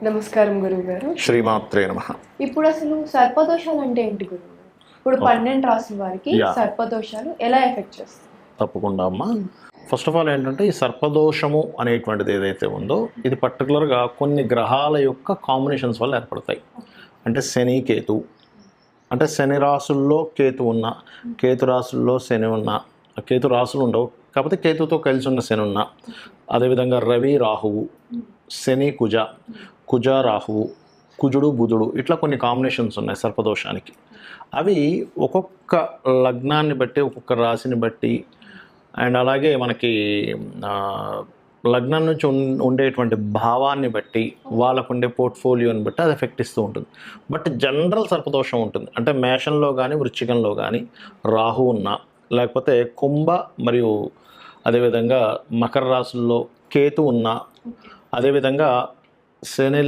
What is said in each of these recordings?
నమస్కారం గురువు గారు. శ్రీమాత్రే నమః. ఇప్పుడు అసలు సర్పదోషాలు అంటే ఏంటి గురువు గారు? ఇప్పుడు 12 రాసుల వారికి సర్పదోషాలు ఎలా ఎఫెక్ట్ చేస్తాయి? తప్పకుండా అమ్మా. ఫస్ట్ ఆఫ్ ఆల్ ఏంటంటే ఈ సర్పదోషము అనేటువంటిది ఏదైతే ఉందో ఇది పర్టికులర్గా కొన్ని గ్రహాల యొక్క కాంబినేషన్స్ వల్ల ఏర్పడతాయి. అంటే శని కేతు, అంటే శని రాసుల్లో కేతు ఉన్న, కేతు రాసుల్లో శని ఉన్న, కేతు రాసులు ఉండవు కాకపోతే కేతుతో కలిసి ఉన్న శని ఉన్న, అదేవిధంగా రవి రాహువు, శని కుజ, కుజ రాహువు, కుజుడు బుధుడు, ఇట్లా కొన్ని కాంబినేషన్స్ ఉన్నాయి సర్పదోషానికి. అవి ఒక్కొక్క లగ్నాన్ని బట్టి, ఒక్కొక్క రాశిని బట్టి, అండ్ అలాగే మనకి లగ్నం నుంచి ఉండేటువంటి భావాన్ని బట్టి, వాళ్ళకు ఉండే పోర్ట్ఫోలియోని బట్టి అది ఎఫెక్ట్ ఇస్తూ ఉంటుంది. బట్ జనరల్ సర్పదోషం ఉంటుంది. అంటే మేషంలో కానీ వృశ్చికంలో కానీ రాహు ఉన్న, లేకపోతే కుంభ మరియు అదేవిధంగా మకర రాశుల్లో కేతు ఉన్న, అదేవిధంగా శని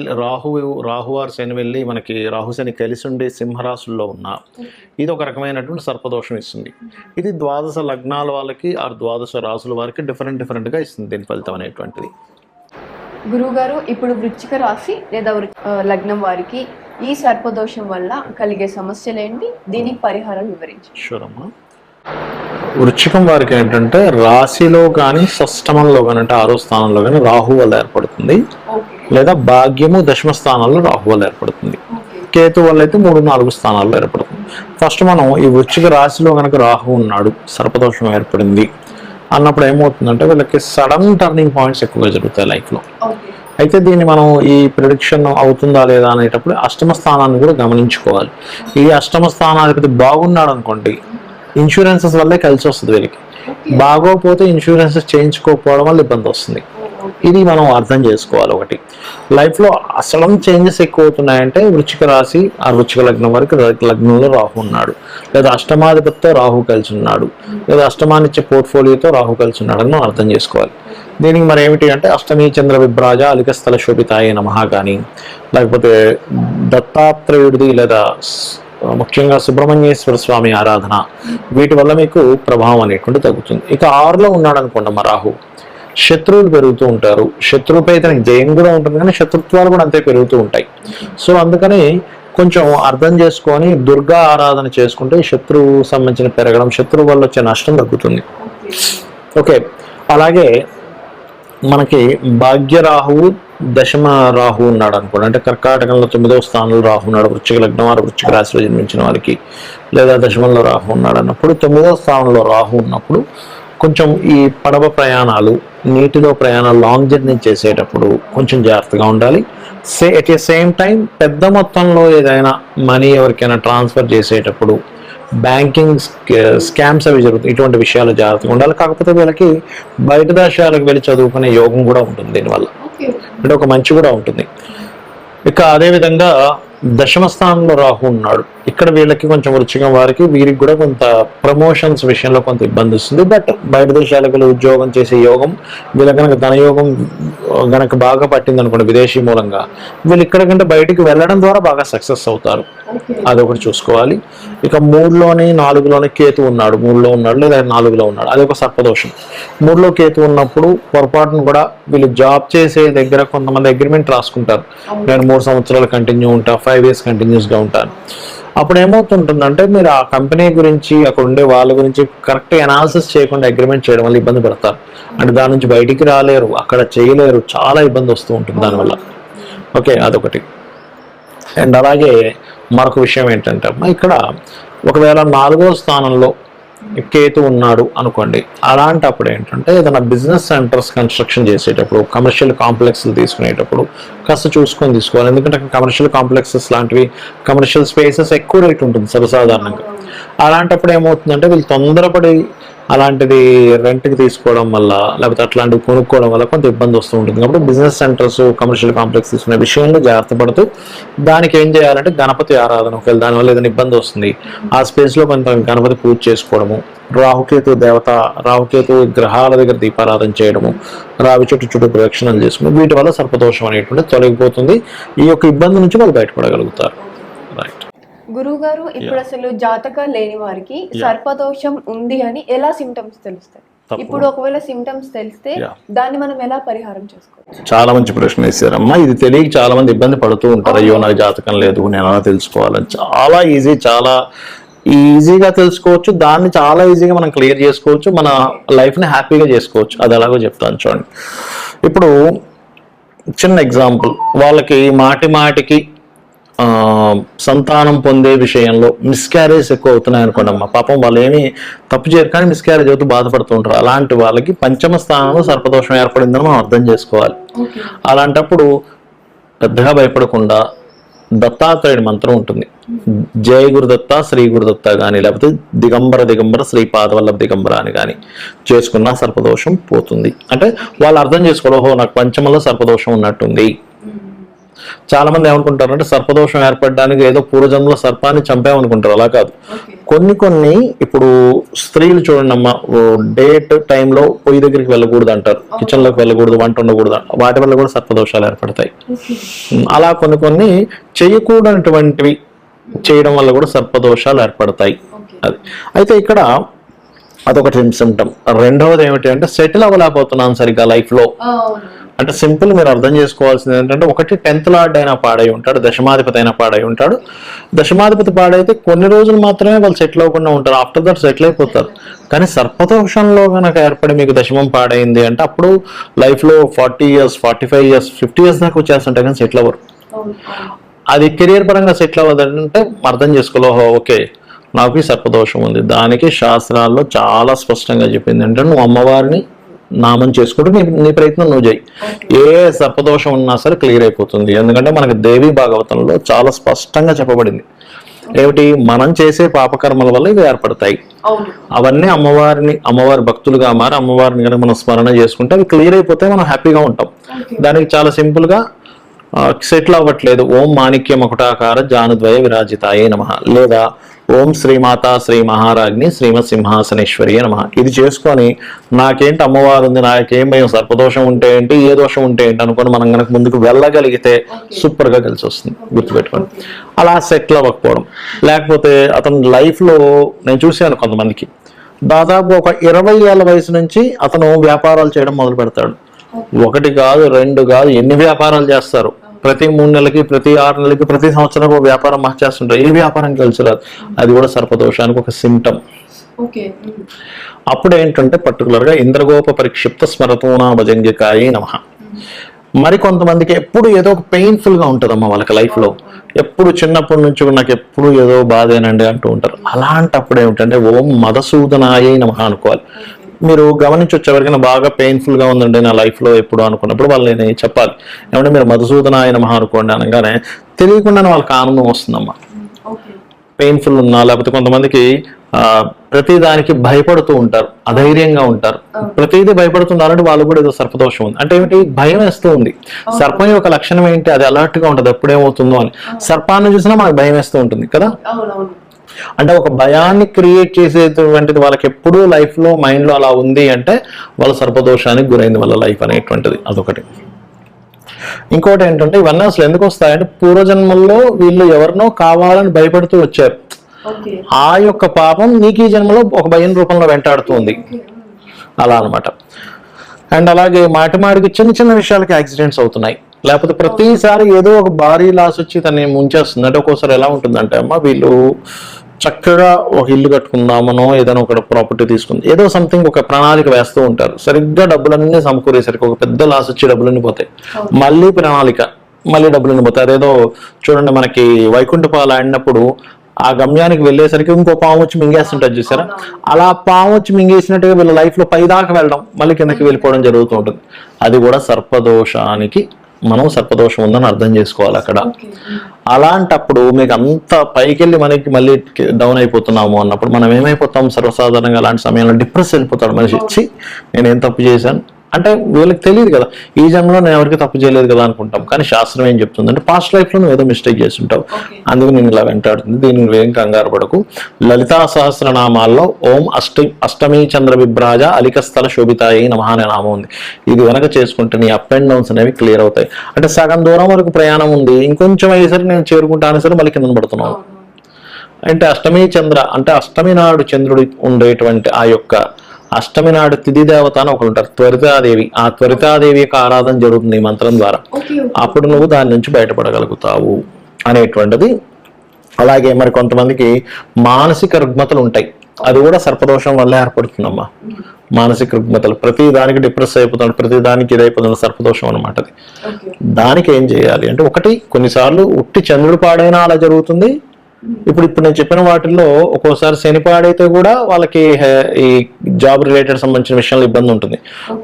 రాహువారు శని వెళ్ళి మనకి రాహు శని కలిసి ఉండి సింహరాశుల్లో ఉన్న, ఇది ఒక రకమైనటువంటి సర్పదోషం ఇస్తుంది. ఇది ద్వాదశ లగ్నాల వాళ్ళకి ఆ ద్వాదశ రాశుల వారికి డిఫరెంట్గా ఇస్తుంది దీని ఫలితం అనేటువంటిది. గురువు గారు, ఇప్పుడు వృశ్చిక రాశి లేదా లగ్నం వారికి ఈ సర్పదోషం వల్ల కలిగే సమస్యలు ఏంటి, దీనికి పరిహారం వివరించి. షూర్ అమ్మా. వృశ్చికం వారికి ఏంటంటే రాశిలో కానీ షష్టమంలో కానీ, అంటే 6వ స్థానంలో కానీ రాహు వల్ల ఏర్పడుతుంది, లేదా భాగ్యము దశమ స్థానాల్లో రాహు వల్ల ఏర్పడుతుంది. కేతు వల్ల అయితే 3-4 స్థానాల్లో ఏర్పడుతుంది. ఫస్ట్ మనం ఈ వృశ్చిక రాశిలో కనుక రాహు ఉన్నాడు, సర్పదోషం ఏర్పడింది అన్నప్పుడు ఏమవుతుందంటే వీళ్ళకి సడన్ టర్నింగ్ పాయింట్స్ ఎక్కువగా జరుగుతాయి లైఫ్లో. అయితే దీన్ని మనం ఈ ప్రిడిక్షన్ అవుతుందా లేదా అనేటప్పుడు అష్టమ స్థానాన్ని కూడా గమనించుకోవాలి. ఈ అష్టమ స్థానాధిపతి బాగున్నాడు అనుకోండి, ఇన్సూరెన్సెస్ వల్లే కలిసి వస్తుంది వీళ్ళకి. బాగోకపోతే ఇన్సూరెన్సెస్ చేయించుకోకపోవడం వల్ల ఇబ్బంది వస్తుంది. ఇది మనం అర్థం చేసుకోవాలి. ఒకటి, లైఫ్లో అసలు చేంజెస్ ఎక్కువ అవుతున్నాయంటే వృశ్చిక రాశి ఆ వృశ్చిక లగ్నం వరకు లగ్నంలో రాహు ఉన్నాడు, లేదా అష్టమాధిపతితో రాహు కలిసి ఉన్నాడు, లేదా అష్టమానిచ్చే పోర్ట్ఫోలియోతో రాహు కలిసి ఉన్నాడు అని మనం అర్థం చేసుకోవాలి. దీనికి మరి ఏమిటి అంటే అష్టమీ చంద్ర విభ్రాజ అలిక స్థల శోభితాయ నమః కానీ, లేకపోతే దత్తాత్రేయుడిది, లేదా ముఖ్యంగా సుబ్రహ్మణ్యేశ్వర స్వామి ఆరాధన, వీటి వల్ల మీకు ప్రభావం అనేటువంటి తగ్గుతుంది. ఇక 6లో ఉన్నాడు అనుకోండి మా రాహు, శత్రువులు పెరుగుతూ ఉంటారు. శత్రువుపై తనకి జయం కూడా ఉంటుంది, కానీ శత్రుత్వాలు కూడా అంతే పెరుగుతూ ఉంటాయి. సో అందుకని కొంచెం అర్థం చేసుకొని దుర్గా ఆరాధన చేసుకుంటే శత్రువు సంబంధించిన పెరగడం, శత్రువు వల్ల వచ్చే నష్టం తగ్గుతుంది. ఓకే, అలాగే మనకి భాగ్యరాహువు దశమ రాహు ఉన్నాడు అనుకోండి, అంటే కర్కాటకంలో 9వ స్థానంలో రాహు ఉన్నాడు వృశ్చిక లగ్నం వారు, వృశ్చిక రాశిలో జన్మించిన వారికి, లేదా దశమంలో రాహు ఉన్నాడు అన్నప్పుడు, 9వ స్థానంలో రాహు ఉన్నప్పుడు కొంచెం ఈ పడవ ప్రయాణాలు, నీటిలో ప్రయాణాలు, లాంగ్ జర్నీ చేసేటప్పుడు కొంచెం జాగ్రత్తగా ఉండాలి. ఎట్ ఏ సేమ్ టైం పెద్ద మొత్తంలో ఏదైనా మనీ ఎవరికైనా ట్రాన్స్ఫర్ చేసేటప్పుడు, బ్యాంకింగ్ స్కామ్స్ అవి జరుగుతాయి, ఇటువంటి విషయాలు జాగ్రత్తగా ఉండాలి. కాకపోతే వీళ్ళకి బయట దేశాలకు వెళ్ళి చదువుకునే యోగం కూడా ఉంటుంది దీనివల్ల, అంటే ఒక మంచి కూడా ఉంటుంది. ఇక అదేవిధంగా దశమ స్థానంలో రాహు ఉన్నాడు, ఇక్కడ వీళ్ళకి కొంచెం వృశ్చికం వారికి వీరికి కూడా కొంత ప్రమోషన్స్ విషయంలో కొంత ఇబ్బంది వస్తుంది. బట్ బయట దేశాలకు ఉద్యోగం చేసే యోగం, వీళ్ళ కనుక ధనయోగం గనక బాగా పట్టింది అనుకోండి విదేశీ మూలంగా, వీళ్ళు ఇక్కడ కంటే బయటికి వెళ్ళడం ద్వారా బాగా సక్సెస్ అవుతారు. అదొకటి చూసుకోవాలి. ఇక 3లోని 4లోని కేతు ఉన్నాడు, 3లో ఉన్నాడు లేదా 4లో ఉన్నాడు, అది ఒక సర్పదోషం. 3లో కేతు ఉన్నప్పుడు పొరపాటును కూడా వీళ్ళు జాబ్ చేసే దగ్గర కొంతమంది అగ్రిమెంట్ రాసుకుంటారు, నేను 3 సంవత్సరాలు కంటిన్యూ ఉంటా, 5 years కంటిన్యూస్గా ఉంటాను. అప్పుడు ఏమవుతుంటుందంటే మీరు ఆ కంపెనీ గురించి, అక్కడ ఉండే వాళ్ళ గురించి కరెక్ట్ అనాలిసిస్ చేయకుండా అగ్రిమెంట్ చేయడం వల్ల ఇబ్బంది పడతారు. అంటే దాని నుంచి బయటికి రాలేరు, అక్కడ చేయలేరు, చాలా ఇబ్బంది వస్తూ ఉంటుంది దానివల్ల. ఓకే, అదొకటి. అండ్ అలాగే మరొక విషయం ఏంటంటే ఇక్కడ ఒకవేళ 4వ స్థానంలో కేతు ఉన్నాడు అనుకోండి, అలాంటప్పుడు ఏంటంటే ఏదైనా బిజినెస్ సెంటర్స్ కన్స్ట్రక్షన్ చేసేటప్పుడు, కమర్షియల్ కాంప్లెక్స్లు తీసుకునేటప్పుడు కాస్త చూసుకొని తీసుకోవాలి. ఎందుకంటే కమర్షియల్ కాంప్లెక్సెస్ లాంటివి, కమర్షియల్ స్పేసెస్ ఎక్కువ రేట్ ఉంటుంది సర్వసాధారణంగా. అలాంటప్పుడు ఏమవుతుందంటే వీళ్ళు తొందరపడి అలాంటిది రెంట్కి తీసుకోవడం వల్ల, లేకపోతే అట్లాంటివి కొనుక్కోవడం వల్ల కొంత ఇబ్బంది వస్తూ ఉంటుంది. కాబట్టి బిజినెస్ సెంటర్స్, కమర్షియల్ కాంప్లెక్స్ తీసుకునే విషయంలో జాగ్రత్త పడుతూ దానికి ఏం చేయాలంటే గణపతి ఆరాధన, ఒకవేళ దానివల్ల ఏదైనా ఇబ్బంది వస్తుంది ఆ స్పేస్లో కొంత గణపతి పూజ చేసుకోవడము, రాహుకేతు దేవత, రాహుకేతు గ్రహాల దగ్గర దీపారాధన చేయడము, రావి చుట్టూ ప్రదక్షిణలు చేసుకుని, వీటి వల్ల సర్పదోషం అనేటువంటి తొలగిపోతుంది. ఈ యొక్క ఇబ్బంది నుంచి వాళ్ళు బయటపడగలుగుతారు. రైట్ గురువు గారు, ఇప్పుడు అసలు జాతక లేని వారికి సర్పదోషం ఉంది అని ఎలా సింటమ్స్ తెలుస్తాయి? ఇప్పుడు ఒకవేళ సిమ్టమ్స్ తెలిస్తే దాన్ని మనం ఎలా పరిహారం చేసుకోవచ్చు? చాలా మంచి ప్రశ్న వేశారమ్మా. ఇది తెలియక చాలా మంది ఇబ్బంది పడుతూ ఉంటారు. అయ్యో నాకు జాతకం లేదు, నేను ఎలా తెలుసుకోవాలని. చాలా ఈజీగా తెలుసుకోవచ్చు. దాన్ని చాలా ఈజీగా మనం క్లియర్ చేసుకోవచ్చు. మన లైఫ్ని హ్యాపీగా చేసుకోవచ్చు. అది ఎలాగో చెప్తాను చూడండి. ఇప్పుడు చిన్న ఎగ్జాంపుల్, వాళ్ళకి మాటికి సంతానం పొందే విషయంలో మిస్క్యారేజ్ ఎక్కువ అవుతున్నాయి అనుకోండి అమ్మా. పాపం వాళ్ళు ఏమీ తప్పు చేయరు, కానీ మిస్క్యారేజ్ అవుతూ బాధపడుతూ ఉంటారు. అలాంటి వాళ్ళకి పంచమ స్థానంలో సర్పదోషం ఏర్పడిందని మనం అర్థం చేసుకోవాలి. అలాంటప్పుడు పెద్దగా భయపడకుండా దత్తాత్రేయుడి మంత్రం ఉంటుంది. జయ గురుదత్త, శ్రీ గురుదత్త కానీ, లేకపోతే దిగంబర శ్రీపాదవల్లభ దిగంబర అని కానీ చేసుకున్న సర్పదోషం పోతుంది. అంటే వాళ్ళు అర్థం చేసుకోవాలి, ఓహో నాకు పంచమంలో సర్పదోషం ఉన్నట్టుంది. చాలా మంది ఏమనుకుంటారు అంటే సర్పదోషం ఏర్పడడానికి ఏదో పూర్వజన్మలో సర్పాన్ని చంపామనుకుంటారు. అలా కాదు. కొన్ని ఇప్పుడు స్త్రీలు చూడండి అమ్మ, డేట్ టైంలో పొయ్యి దగ్గరికి వెళ్ళకూడదు అంటారు, కిచెన్ లోకి వెళ్ళకూడదు, వంట ఉండకూడదు, వాటి వల్ల కూడా సర్పదోషాలు ఏర్పడతాయి. అలా కొన్ని చేయకూడనటువంటివి చేయడం వల్ల కూడా సర్పదోషాలు ఏర్పడతాయి. అది అయితే ఇక్కడ అదొకటి సిమ్టమ్. రెండవది ఏమిటి అంటే సెటిల్ అవ్వలేకపోతున్నాను సరిగ్గా లైఫ్లో. అంటే సింపుల్ మీరు అర్థం చేసుకోవాల్సింది ఏంటంటే, ఒకటి 10th లార్డ్ అయినా పాడై ఉంటాడు, దశమాధిపతి అయినా పాడై ఉంటాడు. దశమాధిపతి పాడైతే కొన్ని రోజులు మాత్రమే వాళ్ళు సెటిల్ అవ్వకుండా ఉంటారు, ఆఫ్టర్ దట్ సెటిల్ అయిపోతారు. కానీ సర్పదోషంలో కనుక ఏర్పడి మీకు దశమం పాడైంది అంటే అప్పుడు లైఫ్లో 40 years, 45 years, 50 years దాకా వచ్చేస్తుంటాయి, కానీ సెటిల్ అవ్వరు. అది కెరియర్ పరంగా సెటిల్ అవ్వదంటే అర్థం చేసుకోవాలి, ఓకే నాకు ఈ సర్పదోషం ఉంది. దానికి శాస్త్రాల్లో చాలా స్పష్టంగా చెప్పింది అంటే, నువ్వు అమ్మవారిని నామం చేసుకుంటూ నీ ప్రయత్నం నువ్వు చేయి. ఏ సర్పదోషం ఉన్నా సరే క్లియర్ అయిపోతుంది. ఎందుకంటే మనకి దేవి భాగవతంలో చాలా స్పష్టంగా చెప్పబడింది. ఏమిటి, మనం చేసే పాపకర్మల వల్ల ఇవి ఏర్పడతాయి. అవన్నీ అమ్మవారి భక్తులుగా మారి అమ్మవారిని కనుక మనం స్మరణ చేసుకుంటే అవి క్లియర్ అయిపోతే మనం హ్యాపీగా ఉంటాం. దానికి చాలా సింపుల్ గా సెటిల్ అవ్వట్లేదు, ఓం మాణిక్య మకుటాకార జానుద్వయ విరాజితాయే నమః, లేదా ఓం శ్రీమాత శ్రీ మహారాజ్ని శ్రీమత్ సింహాసనేశ్వరి నమః. ఇది చేసుకొని నాకేంటి అమ్మవారు ఉంది, నాకేం భయం, సర్పదోషం ఉంటే ఏంటి, ఏ దోషం ఉంటే ఏంటి అనుకుని మనం కనుక ముందుకు వెళ్ళగలిగితే సూపర్ గా కలిసి వస్తుంది. గుర్తుపెట్టుకోండి. అలా సెటిల్ అవ్వకపోవడం, లేకపోతే అతని లైఫ్ లో నేను చూశాను కొంతమందికి దాదాపు ఒక 20 ఏళ్ల వయసు నుంచి అతను వ్యాపారాలు చేయడం మొదలు పెడతాడు. 1 కాదు 2 కాదు, ఎన్ని వ్యాపారాలు చేస్తారు. ప్రతి 3 నెలలకి, ప్రతి 6 నెలలకి, ప్రతి సంవత్సరం ఒక వ్యాపారం మార్చేస్తుంటారు. ఏ వ్యాపారం కలిసి రాదు. అది కూడా సర్పదోషానికి ఒక సిమ్టమ్. అప్పుడు ఏంటంటే పర్టికులర్ గా ఇంద్రగోప పరిక్షిప్త స్మరతూనా భజంగికాయే నమః. మరి కొంతమందికి ఎప్పుడు ఏదో ఒక పెయిన్ఫుల్ గా ఉంటుందమ్మా వాళ్ళకి లైఫ్ లో. ఎప్పుడు చిన్నప్పటి నుంచి నాకు ఎప్పుడు ఏదో బాధేనండి అంటూ ఉంటారు. అలాంటప్పుడు ఏమిటంటే ఓం మధుసూదనాయే నమః అనుకోవాలి. మీరు గమనించవచ్చు, ఎవరికైనా బాగా పెయిన్ఫుల్ గా ఉందండి నా లైఫ్ లో ఎప్పుడు అనుకున్నప్పుడు వాళ్ళని చెప్పాలి, ఏమంటే మీరు మధుసూదనాయ నమః అనుకోండి అనగానే తెలియకుండానే వాళ్ళకి ఆనందం వస్తుందమ్మా. పెయిన్ఫుల్ ఉన్నా, లేకపోతే కొంతమందికి ప్రతి దానికి భయపడుతూ ఉంటారు, అధైర్యంగా ఉంటారు, ప్రతిదీ భయపడుతున్నారంటే వాళ్ళు కూడా ఏదో సర్పదోషం ఉంది. అంటే ఏమిటి, భయం వేస్తూ ఉంది. సర్పం యొక్క లక్షణం ఏంటి, అది అలర్ట్ గా ఉంటుంది ఎప్పుడేమవుతుందో అని. సర్పాన్ని చూసినా మనకు భయం వేస్తూ ఉంటుంది కదా. అంటే ఒక భయాన్ని క్రియేట్ చేసేటువంటిది వాళ్ళకి ఎప్పుడూ లైఫ్ లో మైండ్ లో అలా ఉంది అంటే వాళ్ళ సర్పదోషానికి గురైంది వాళ్ళ లైఫ్ అనేటువంటిది. అదొకటి. ఇంకోటి ఏంటంటే ఇవన్నీ అసలు ఎందుకు వస్తాయంటే పూర్వజన్మల్లో వీళ్ళు ఎవరినో కావాలని భయపడుతూ వచ్చారు. ఆ యొక్క పాపం నీకు ఈ జన్మలో ఒక భయం రూపంలో వెంటాడుతుంది, అలా అనమాట. అండ్ అలాగే మాటికి చిన్న విషయాలకి యాక్సిడెంట్స్ అవుతున్నాయి, లేకపోతే ప్రతిసారి ఏదో ఒక భారీ లాస్ వచ్చి తనని ముంచేస్తుంది. అంటే ఒక్కోసారి ఎలా ఉంటుందంటే అమ్మ, వీళ్ళు చక్కగా ఒక ఇల్లు కట్టుకుందామనో ఏదైనా ఒక ప్రాపర్టీ తీసుకుంది, ఏదో సంథింగ్ ఒక ప్రణాళిక వేస్తూ ఉంటారు. సరిగ్గా డబ్బులన్నీ సమకూరేసరికి ఒక పెద్ద లాస్ వచ్చి డబ్బులన్నీ పోతాయి. మళ్ళీ ప్రణాళిక, మళ్ళీ డబ్బులన్నీ పోతాయి. అదేదో చూడండి, మనకి వైకుంఠపాలు ఆడినప్పుడు ఆ గమ్యానికి వెళ్ళేసరికి ఇంకో పాము వచ్చి మింగేస్తుంటారు చూసారా, అలా పాము వచ్చి మింగేసినట్టుగా వీళ్ళ లైఫ్ లో పైదాకా వెళ్ళడం, మళ్ళీ కిందకి వెళ్ళిపోవడం జరుగుతూ ఉంటుంది. అది కూడా సర్పదోషానికి మనం సర్పదోషం ఉందని అర్థం చేసుకోవాలి అక్కడ. అలాంటప్పుడు మీకు అంత పైకి వెళ్ళి మనకి మళ్ళీ డౌన్ అయిపోతున్నాము అన్నప్పుడు మనం ఏమైపోతాం, సర్వసాధారణంగా అలాంటి సమయంలో డిప్రెస్ వెళ్ళిపోతాడు మనిషి. ఇచ్చి నేనేం తప్పు చేశాను అంటే వీళ్ళకి తెలియదు కదా, ఈ జన్మలో నేను ఎవరికి తప్పు చేయలేదు కదా అనుకుంటాం. కానీ శాస్త్రం ఏం చెప్తుంది అంటే పాస్ట్ లైఫ్ లో నువ్వు ఏదో మిస్టేక్ చేసి ఉంటావు, అందుకు నేను ఇలా వెంటాడుతుంది. దీన్ని నువ్వేం కంగారు పడకు. లలితా సహస్రనామాల్లో ఓం అష్టమి చంద్ర విభ్రాజ అలికస్థల శోభితాయి నమః అనే నామం ఉంది. ఇది వెనక చేసుకుంటే నీ అప్ అండ్ డౌన్స్ అనేవి క్లియర్ అవుతాయి. అంటే సగం దూరం వరకు ప్రయాణం ఉంది, ఇంకొంచెం అయ్యేసరికి నేను చేరుకుంటాను సరే మళ్ళీ కింద పడుతున్నాను. అంటే అష్టమి చంద్ర అంటే అష్టమి నాడు చంద్రుడి ఉండేటువంటి ఆ యొక్క అష్టమి నాడు తిథి దేవత అని ఒకరు ఉంటారు, త్వరితాదేవి. ఆ త్వరితాదేవి యొక్క ఆరాధన జరుగుతుంది ఈ మంత్రం ద్వారా. అప్పుడు నువ్వు దాని నుంచి బయటపడగలుగుతావు అనేటువంటిది. అలాగే మరి కొంతమందికి మానసిక రుగ్మతలు ఉంటాయి, అది కూడా సర్పదోషం వల్ల ఏర్పడుతుందమ్మా. మానసిక రుగ్మతలు, ప్రతి దానికి డిప్రెస్ అయిపోతున్నాడు, ప్రతి దానికి ఇదైపోతుంది, సర్పదోషం అనమాట అది. దానికి ఏం చేయాలి అంటే, ఒకటి కొన్నిసార్లు ఉట్టి చంద్రుడు పాడైనా అలా జరుగుతుంది. ఇప్పుడు నేను చెప్పిన వాటిల్లో ఒక్కోసారి శని పాడైతే కూడా వాళ్ళకి ఈ జాబ్ రిలేటెడ్ సంబంధించిన విషయంలో ఇబ్బంది ఉంటుంది.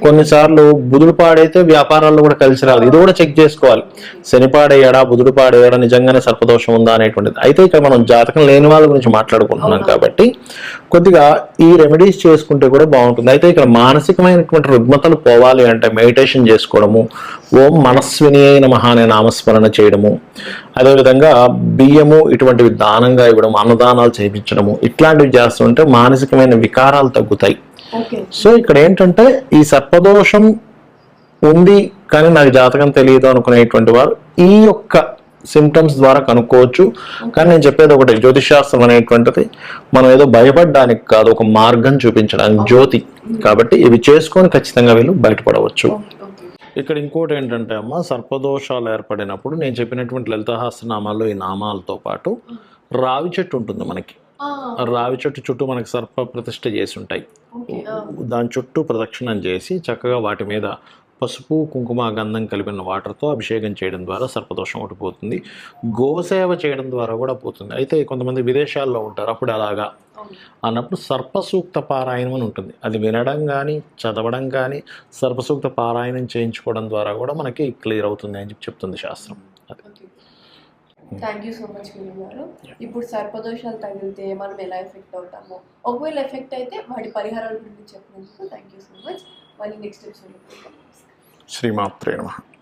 కొన్నిసార్లు బుధుడు పాడైతే వ్యాపారాల్లో కూడా కలిసి రాదు. ఇది కూడా చెక్ చేసుకోవాలి, శని పాడయ్యాడా బుధుడు పాడయ్యాడా, నిజంగానే సర్పదోషం ఉందా అనేటువంటిది. అయితే ఇక్కడ మనం జాతకం లేని వాళ్ళ గురించి మాట్లాడుకుంటున్నాం కాబట్టి కొద్దిగా ఈ రెమెడీస్ చేసుకుంటే కూడా బాగుంటుంది. అయితే ఇక్కడ మానసికమైనటువంటి రుగ్మతలు పోవాలి అంటే మెడిటేషన్ చేసుకోవడము, ఓం మనస్విని నమః అనే నామస్మరణ చేయడము, అదేవిధంగా బియ్యము ఇటువంటివి దానంగా ఇవ్వడం, అన్నదానాలు చేయించడము, ఇట్లాంటివి చేస్తుంటే మానసికమైన వికారాలు తగ్గుతాయి. సో ఇక్కడ ఏంటంటే ఈ సర్పదోషం ఉంది కానీ నాకు జాతకం తెలియదు అనుకునేటువంటి వారు ఈ యొక్క సిమ్టమ్స్ ద్వారా కనుక్కోవచ్చు. కానీ నేను చెప్పేది ఒకటి, జ్యోతిషాస్త్రం అనేటువంటిది మనం ఏదో భయపడడానికి కాదు, ఒక మార్గం చూపించడానికి, జ్యోతి. కాబట్టి ఇవి చేసుకొని ఖచ్చితంగా వీళ్ళు బయటపడవచ్చు. ఇక్కడ ఇంకోటి ఏంటంటే అమ్మ, సర్పదోషాలు ఏర్పడినప్పుడు నేను చెప్పినటువంటి లలితాసహస్రనామాల్లో ఈ నామాలతో పాటు రావి చెట్టు ఉంటుంది మనకి. రావి చెట్టు చుట్టూ మనకి సర్ప ప్రతిష్ఠ చేసి ఉంటాయి. దాని చుట్టూ ప్రదక్షిణం చేసి చక్కగా వాటి మీద పసుపు కుంకుమ గంధం కలిపిన వాటర్తో అభిషేకం చేయడం ద్వారా సర్పదోషం ఒకటి పోతుంది. గోసేవ చేయడం ద్వారా కూడా పోతుంది. అయితే కొంతమంది విదేశాల్లో ఉంటారు, అప్పుడు అలాగా అన్నప్పుడు సర్పసూక్త పారాయణం అని ఉంటుంది. అది వినడం కానీ చదవడం కానీ సర్పసూక్త పారాయణం చేయించుకోవడం ద్వారా కూడా మనకి క్లియర్ అవుతుంది అని చెప్తుంది శాస్త్రం. థ్యాంక్ యూ సో మచ్ గురువు గారు. ఇప్పుడు సర్పదోషాలు తగిలితే మనం ఎలా ఎఫెక్ట్ అవుతామో, ఒకవేళ ఎఫెక్ట్ అయితే వాటి పరిహారాల గురించి చెప్పినందుకు థ్యాంక్ యూ సో మచ్. మళ్ళీ నెక్స్ట్ ఎపిసోడ్ శ్రీమాత్రే నమః.